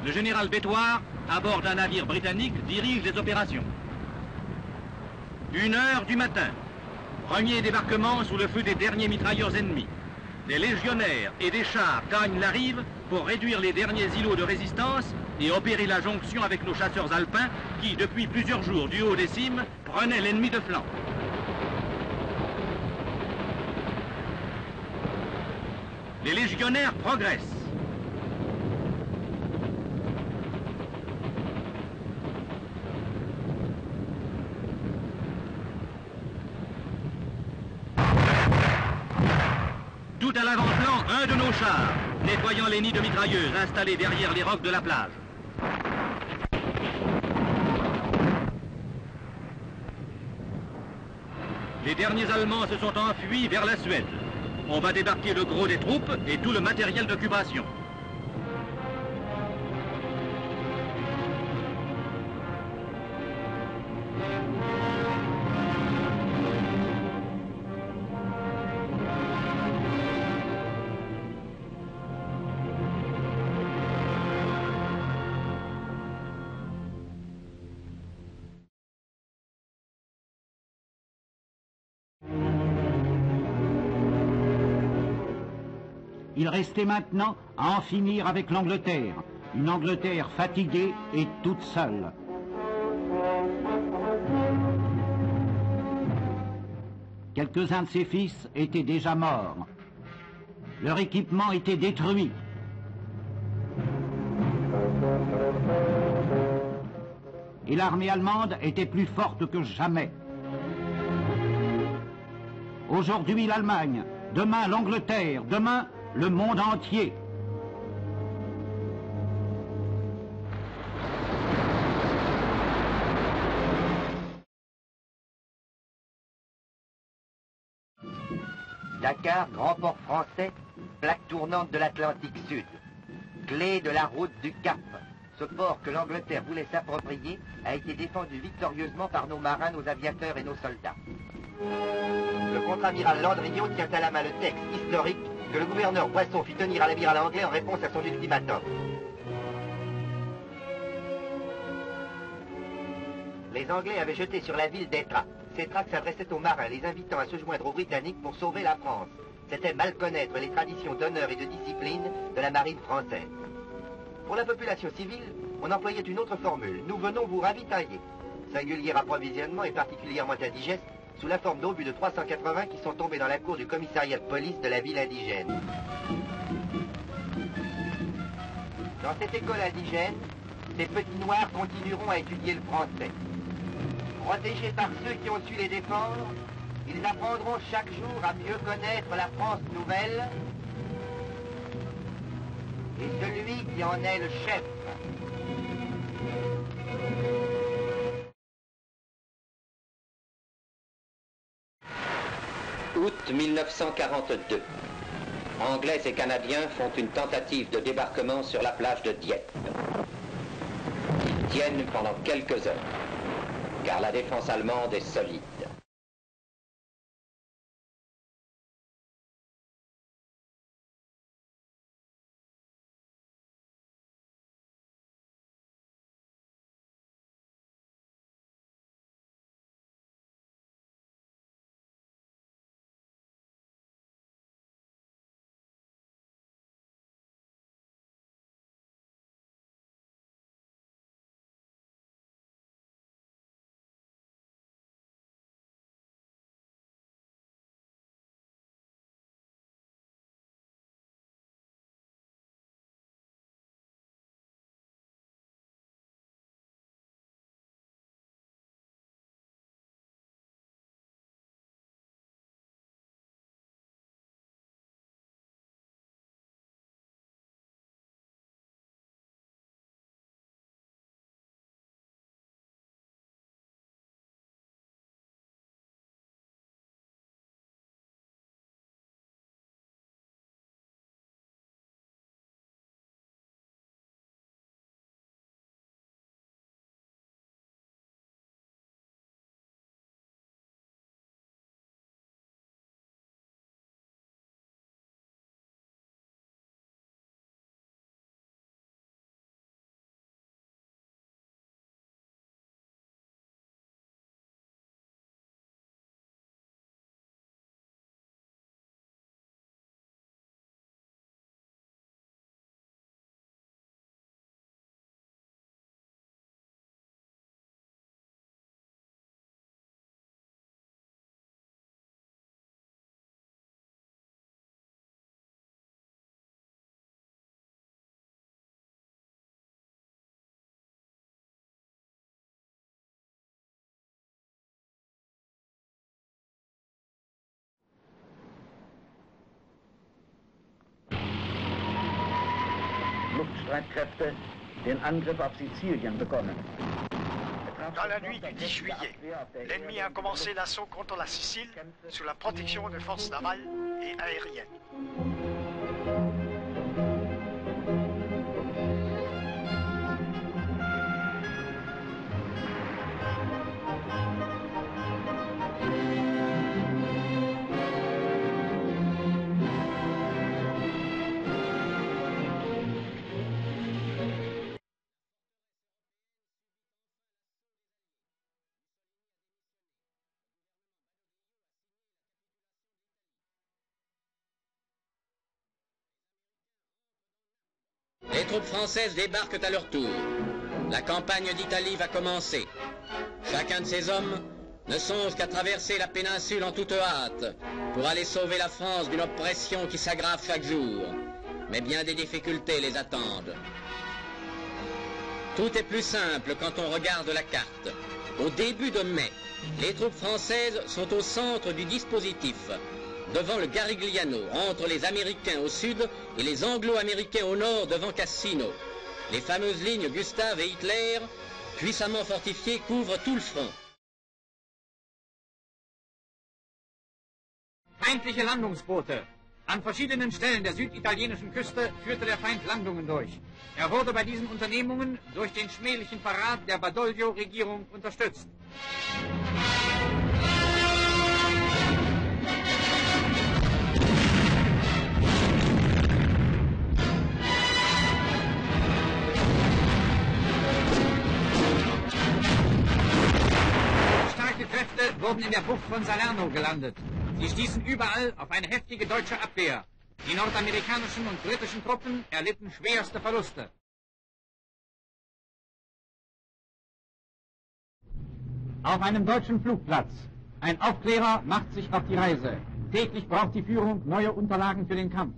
Le général Bétoir, à bord d'un navire britannique, dirige les opérations. 1h du matin. Premier débarquement sous le feu des derniers mitrailleurs ennemis. Des légionnaires et des chars gagnent la rive pour réduire les derniers îlots de résistance et opérer la jonction avec nos chasseurs alpins qui, depuis plusieurs jours du haut des cimes, prenaient l'ennemi de flanc. Les légionnaires progressent. Tout à l'avant-plan, un de nos chars, nettoyant les nids de mitrailleuses installés derrière les rocs de la plage. Les derniers Allemands se sont enfuis vers la Suède. On va débarquer le gros des troupes et tout le matériel d'occupation. Il restait maintenant à en finir avec l'Angleterre, une Angleterre fatiguée et toute seule. Quelques-uns de ses fils étaient déjà morts. Leur équipement était détruit. Et l'armée allemande était plus forte que jamais. Aujourd'hui l'Allemagne, demain l'Angleterre, demain le monde entier. Dakar, grand port français, plaque tournante de l'Atlantique Sud. Clé de la route du Cap. Ce port que l'Angleterre voulait s'approprier a été défendu victorieusement par nos marins, nos aviateurs et nos soldats. Le contre-amiral Landriot tient à la main le texte historique que le gouverneur Boisson fit tenir à l'amiral anglais en réponse à son ultimatum. Les Anglais avaient jeté sur la ville des tracts. Ces tracts s'adressaient aux marins, les invitant à se joindre aux Britanniques pour sauver la France. C'était mal connaître les traditions d'honneur et de discipline de la marine française. Pour la population civile, on employait une autre formule. Nous venons vous ravitailler. Singulier approvisionnement et particulièrement indigeste, sous la forme d'obus de 380 qui sont tombés dans la cour du commissariat de police de la ville indigène. Dans cette école indigène, ces petits noirs continueront à étudier le français. Protégés par ceux qui ont su les défendre, ils apprendront chaque jour à mieux connaître la France nouvelle et celui qui en est le chef. Août 1942. Anglais et Canadiens font une tentative de débarquement sur la plage de Dieppe. Ils tiennent pendant quelques heures, car la défense allemande est solide. Luftstreitkräfte den Angriff auf Sizilien begonnen. Dans la nuit du 10 juillet, l'ennemi a commencé l'assaut contre la Sicile sous la protection des forces navales et aériennes. Les troupes françaises débarquent à leur tour. La campagne d'Italie va commencer. Chacun de ces hommes ne songe qu'à traverser la péninsule en toute hâte pour aller sauver la France d'une oppression qui s'aggrave chaque jour. Mais bien des difficultés les attendent. Tout est plus simple quand on regarde la carte. Au début de mai, les troupes françaises sont au centre du dispositif, devant le Garigliano, entre les Américains au sud et les Anglo-Américains au nord devant Cassino. Les fameuses lignes Gustave et Hitler, puissamment fortifiées, couvrent tout le front. Feindliche Landungsboote. An verschiedenen Stellen der süditalienischen Küste führte der Feind Landungen durch. Er wurde bei diesen Unternehmungen durch den schmählichen Verrat der Badoglio-Regierung unterstützt. Starke Kräfte wurden in der Bucht von Salerno gelandet. Sie stießen überall auf eine heftige deutsche Abwehr. Die nordamerikanischen und britischen Truppen erlitten schwerste Verluste. Auf einem deutschen Flugplatz. Ein Aufklärer macht sich auf die Reise. Täglich braucht die Führung neue Unterlagen für den Kampf.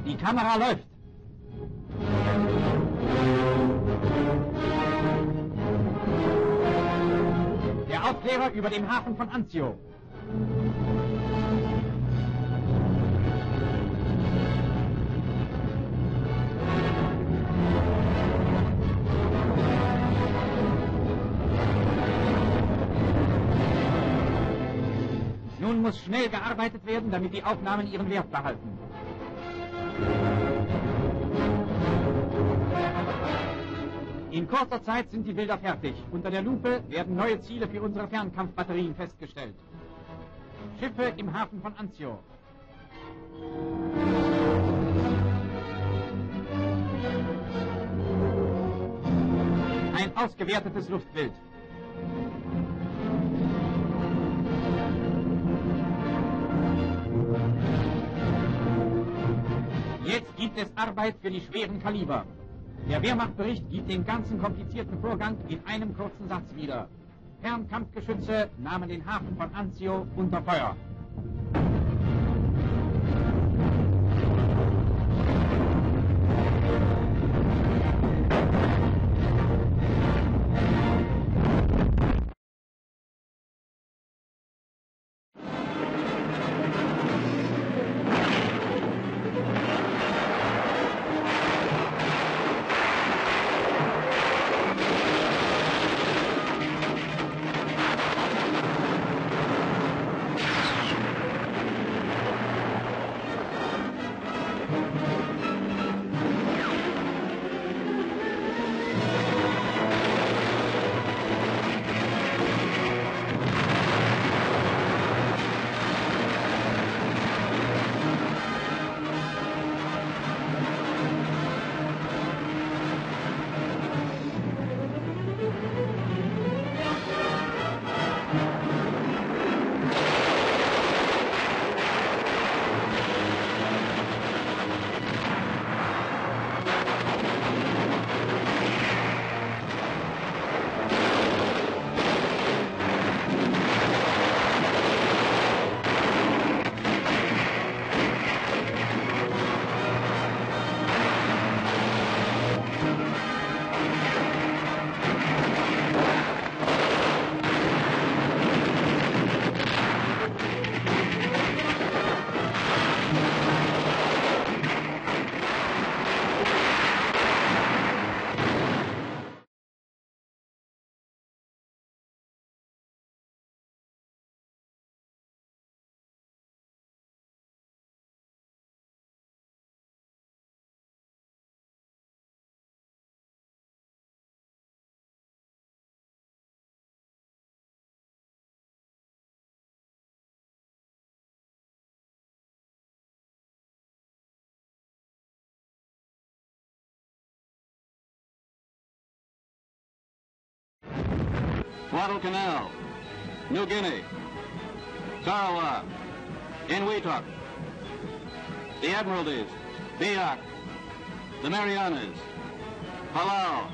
Die Kamera läuft. Der Aufklärer über dem Hafen von Anzio. Nun muss schnell gearbeitet werden, damit die Aufnahmen ihren Wert behalten. In kurzer Zeit sind die Bilder fertig. Unter der Lupe werden neue Ziele für unsere Fernkampfbatterien festgestellt. Schiffe im Hafen von Anzio. Ein ausgewertetes Luftbild. Jetzt gibt es Arbeit für die schweren Kaliber. Der Wehrmachtbericht gibt den ganzen komplizierten Vorgang in einem kurzen Satz wieder. Fernkampfgeschütze nahmen den Hafen von Anzio unter Feuer. Guadalcanal, New Guinea, Sarawak, Inuitok, the Admiralties, Biak, the Marianas, Palau,